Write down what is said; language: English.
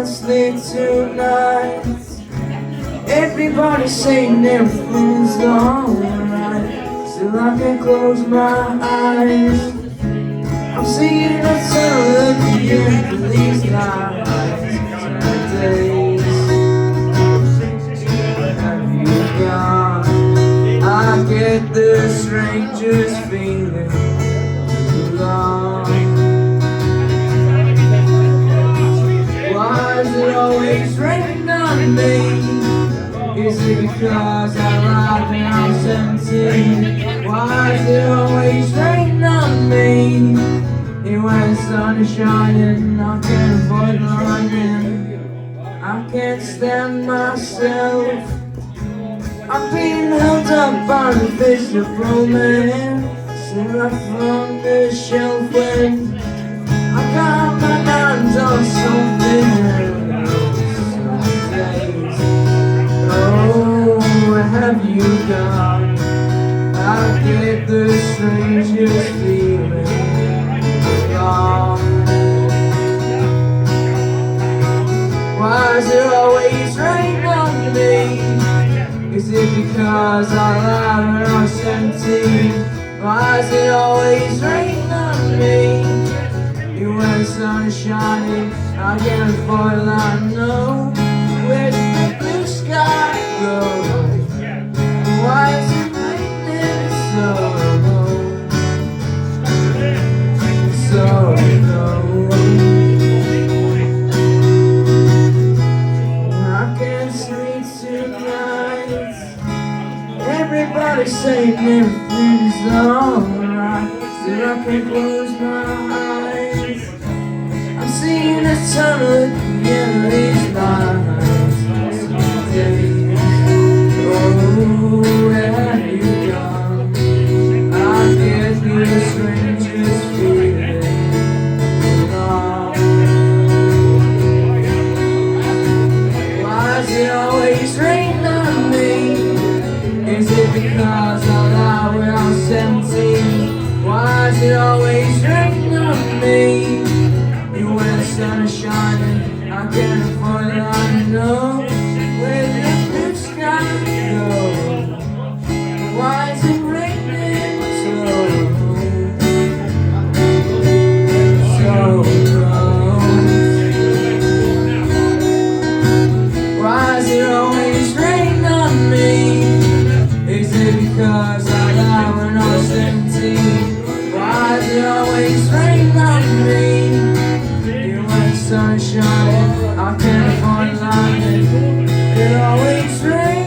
can't sleep tonight. Everybody's saying everything's alright. Still I can close my eyes. I'm seeing a tunnel at the end of these nights and days. Have you gone? I get the strangest feeling too long. Why is it always raining on me? Is it because I lied when I was 17? Why is it always raining on me? And when the sun is shining, I can't avoid lying. I can't stand myself. I'm being held up by the fist of romance. Still I found the shelf when I got my mind on something else. Some days, oh, where have you gone? I get the strangest feeling wrong. Why is it always raining on me? Is it because I lied when I was 17? Why is it always raining on me? Even when the sun is shining, I can't avoid I know. Where did the blue sky go? Why is it raining so low? I can't sleep tonight. Everybody's saying everything's alright. Still I can close my eyes. I'm seeing a tunnel at the end of these nights. Some days, oh, where have you gone? I get the strangest feeling wrong. Why is it always raining on me? Is it because I lied when I was 17? Why is it always raining on me? And when the sun is shining, I can't avoid it, I know. Where did the blue sky go? Why is it raining so low? Why is it always raining on me? Is it because I lied when I was 17? Why is it always raining on me? Even when the sun is shining, I can't avoid lying. It always rains.